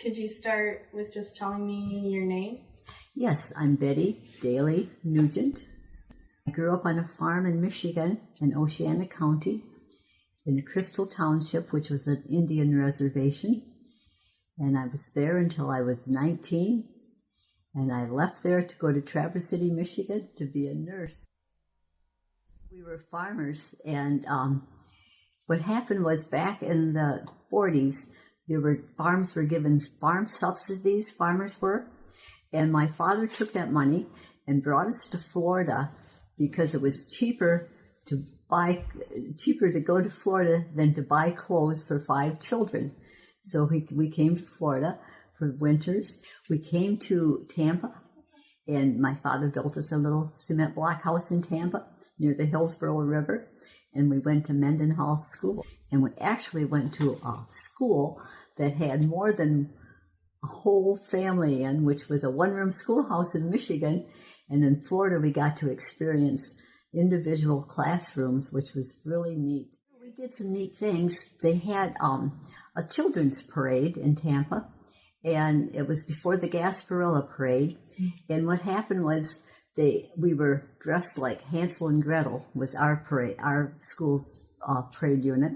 Could you start with just telling me your name? Yes, I'm Betty Dailey-Nugent. I grew up on a farm in Michigan in Oceana County in Crystal Township, which was an Indian reservation. And I was there until I was 19. And I left there to go to Traverse City, Michigan to be a nurse. We were farmers, and what happened was back in the 40s, farms were given farm subsidies, farmers were, and my father took that money and brought us to Florida because it was cheaper to go to Florida than to buy clothes for 5 children. So we came to Florida for winters. We came to Tampa, and my father built us a little cement block house in Tampa near the Hillsborough River, and we went to Mendenhall School. And we actually went to a school that had more than a whole family in, which was a one-room schoolhouse in Michigan. And in Florida, we got to experience individual classrooms, which was really neat. We did some neat things. They had a children's parade in Tampa, and it was before the Gasparilla Parade. And what happened was we were dressed like Hansel and Gretel was our school's parade unit.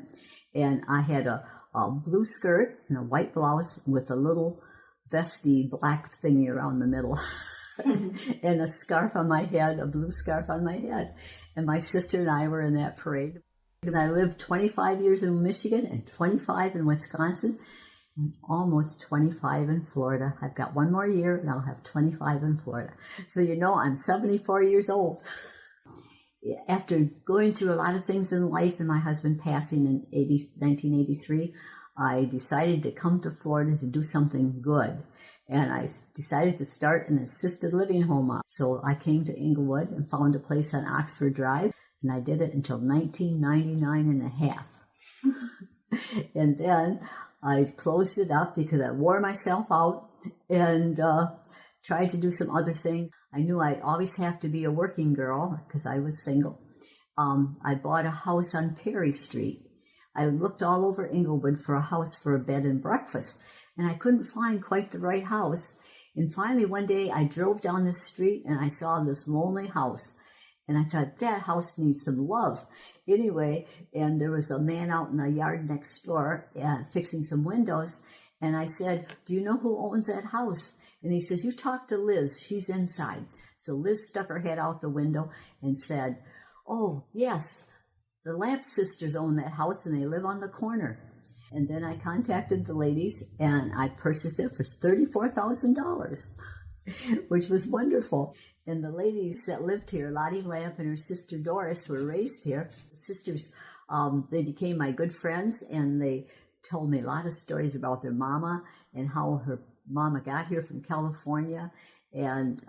And I had a blue skirt and a white blouse with a little vesty black thingy around the middle. And a scarf on my head, a blue scarf on my head. And my sister and I were in that parade. And I lived 25 years in Michigan and 25 in Wisconsin and almost 25 in Florida. I've got one more year and I'll have 25 in Florida. So I'm 74 years old. After going through a lot of things in life and my husband passing in 1983, I decided to come to Florida to do something good. And I decided to start an assisted living home. So I came to Englewood and found a place on Oxford Drive, and I did it until 1999 and a half. And then I closed it up because I wore myself out and tried to do some other things. I knew I'd always have to be a working girl because I was single. I bought a house on Perry Street. I looked all over Englewood for a house for a bed and breakfast, and I couldn't find quite the right house. And finally, one day, I drove down the street, and I saw this lonely house. And I thought, that house needs some love. Anyway, and there was a man out in the yard next door fixing some windows. And I said, do you know who owns that house? And he says, you talk to Liz. She's inside. So Liz stuck her head out the window and said, oh, yes, the Lampp sisters own that house, and they live on the corner. And then I contacted the ladies, and I purchased it for $34,000, which was wonderful. And the ladies that lived here, Lottie Lampp and her sister Doris, were raised here. The sisters, they became my good friends, and they told me a lot of stories about their mama and how her mama got here from California, and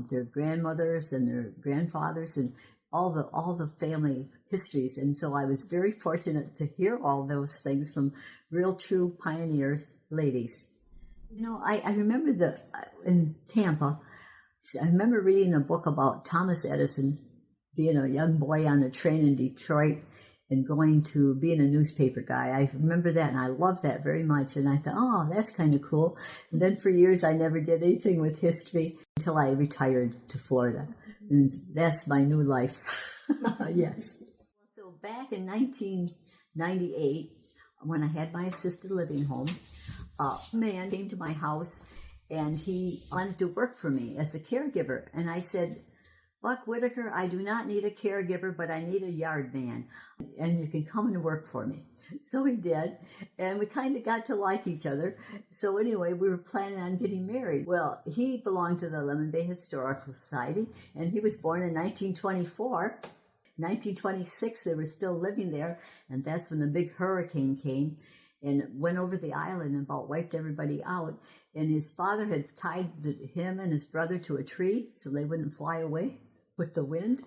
their grandmothers and their grandfathers, and all the family histories. And so I was very fortunate to hear all those things from real true pioneers, ladies. I remember in Tampa, I remember reading a book about Thomas Edison being a young boy on a train in Detroit and going to being a newspaper guy. I remember that, and I loved that very much. And I thought, oh, that's kind of cool. And then for years, I never did anything with history until I retired to Florida. And that's my new life. Yes. So back in 1998, when I had my assisted living home, a man came to my house, and he wanted to work for me as a caregiver. And I said, Buck Whitaker, I do not need a caregiver, but I need a yard man, and you can come and work for me. So he did, and we kind of got to like each other. So anyway, we were planning on getting married. Well, he belonged to the Lemon Bay Historical Society, and he was born in 1924. 1926, they were still living there, and that's when the big hurricane came and went over the island and about wiped everybody out. And his father had tied him and his brother to a tree so they wouldn't fly away with the wind.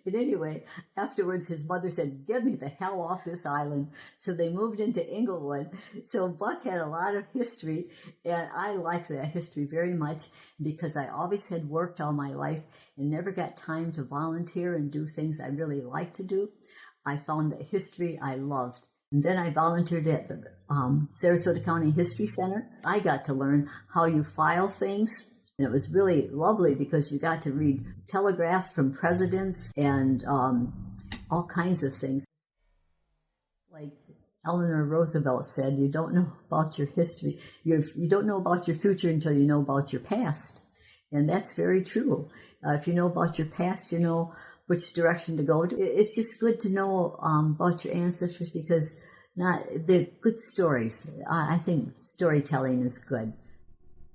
And anyway, afterwards his mother said, get me the hell off this island. So they moved into Englewood. So Buck had a lot of history, and I liked that history very much because I always had worked all my life and never got time to volunteer and do things I really liked to do. I found that history I loved. And then I volunteered at the Sarasota County History Center. I got to learn how you file things. And it was really lovely because you got to read telegraphs from presidents and all kinds of things. Like Eleanor Roosevelt said, you don't know about your history. You don't know about your future until you know about your past. And that's very true. If you know about your past, you know which direction to go. It's just good to know about your ancestors because they're good stories. I think storytelling is good.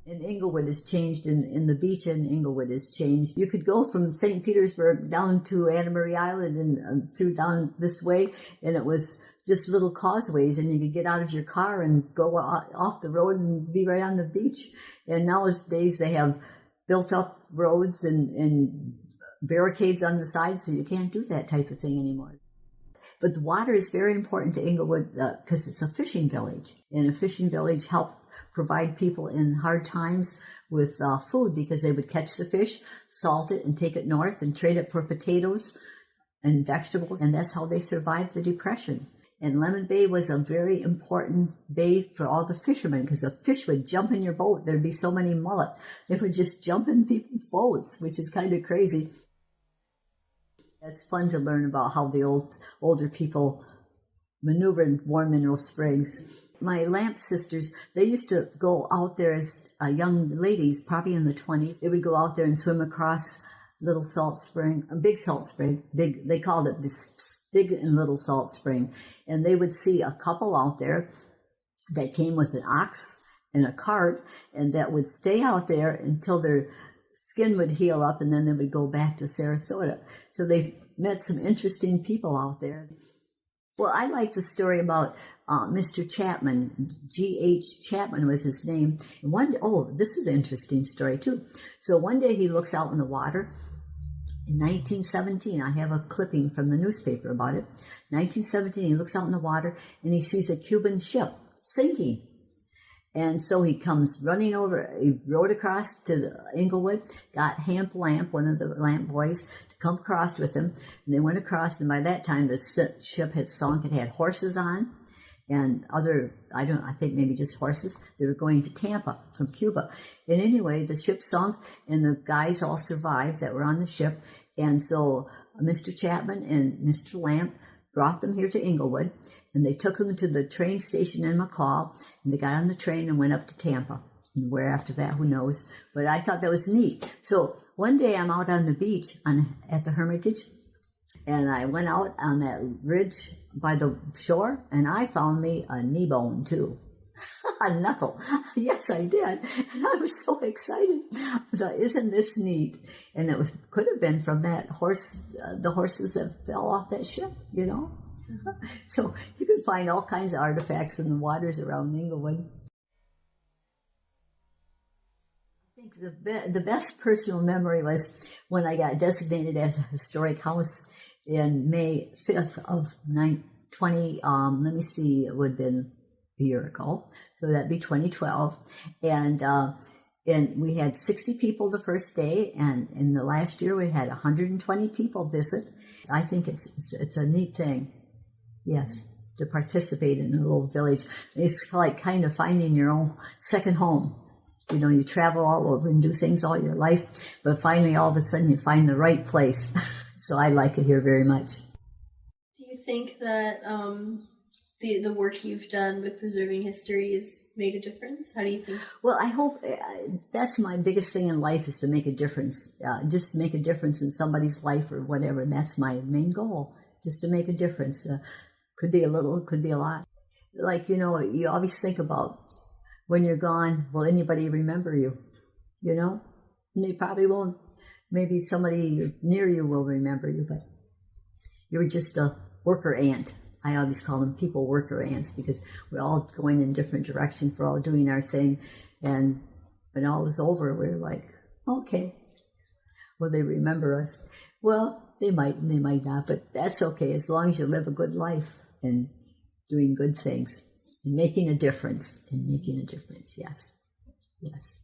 And Englewood has changed, in the beach in Englewood has changed. You could go from St. Petersburg down to Anna Marie Island and through down this way, and it was just little causeways, and you could get out of your car and go off the road and be right on the beach. And nowadays they have built up roads and barricades on the side, so you can't do that type of thing anymore. But the water is very important to Englewood because it's a fishing village, and a fishing village helped provide people in hard times with food because they would catch the fish, salt it, and take it north and trade it for potatoes and vegetables, and that's how they survived the Depression. And Lemon Bay was a very important bay for all the fishermen because the fish would jump in your boat. There'd be so many mullet. They would just jump in people's boats, which is kind of crazy. It's fun to learn about how the older people maneuvered Warm Mineral Springs. My Lampp sisters, they used to go out there as young ladies, probably in the 20s. They would go out there and swim across Little Salt Spring, a big salt spring. Big, they called it Big and Little Salt Spring. And they would see a couple out there that came with an ox and a cart, and that would stay out there until their skin would heal up, and then they would go back to Sarasota. So they met some interesting people out there. Well, I like the story about Mr. Chapman. G.H. Chapman was his name. And this is an interesting story, too. So one day he looks out in the water. In 1917, I have a clipping from the newspaper about it. 1917, he looks out in the water, and he sees a Cuban ship sinking. And so he comes running over. He rode across to Englewood, got Lampp, one of the Lampp boys, to come across with him. And they went across, and by that time the ship had sunk. It had horses on and I think maybe just horses. They were going to Tampa from Cuba. And anyway, the ship sunk, and the guys all survived that were on the ship. And so Mr. Chapman and Mr. Lampp brought them here to Englewood, and they took them to the train station in McCall, and they got on the train and went up to Tampa. And where after that, who knows? But I thought that was neat. So one day I'm out on the beach at the Hermitage, and I went out on that ridge by the shore, and I found me a knee bone, too. A knuckle. Yes, I did. And I was so excited. I thought, isn't this neat? And it could have been from that horse, the horses that fell off that ship, you know? So you can find all kinds of artifacts in the waters around Englewood. I think the best personal memory was when I got designated as a historic house in May 5th of 20, it would have been a year ago. So that'd be 2012. And we had 60 people the first day, and in the last year we had 120 people visit. I think it's a neat thing, yes, to participate in a little village. It's like kind of finding your own second home. You know, you travel all over and do things all your life, but finally all of a sudden you find the right place. So I like it here very much. Do you think that the work you've done with preserving history has made a difference? How do you think? Well, I hope that's my biggest thing in life, is to make a difference. Just make a difference in somebody's life or whatever. And that's my main goal, just to make a difference. Could be a little, could be a lot. Like, you know, you always think about when you're gone, will anybody remember you? You know? And they probably won't. Maybe somebody near you will remember you, but you're just a worker ant. I always call them people worker ants, because we're all going in different directions. We're all doing our thing. And when all is over, we're like, okay, will they remember us? Well, they might and they might not, but that's okay, as long as you live a good life and doing good things and making a difference. Yes. Yes.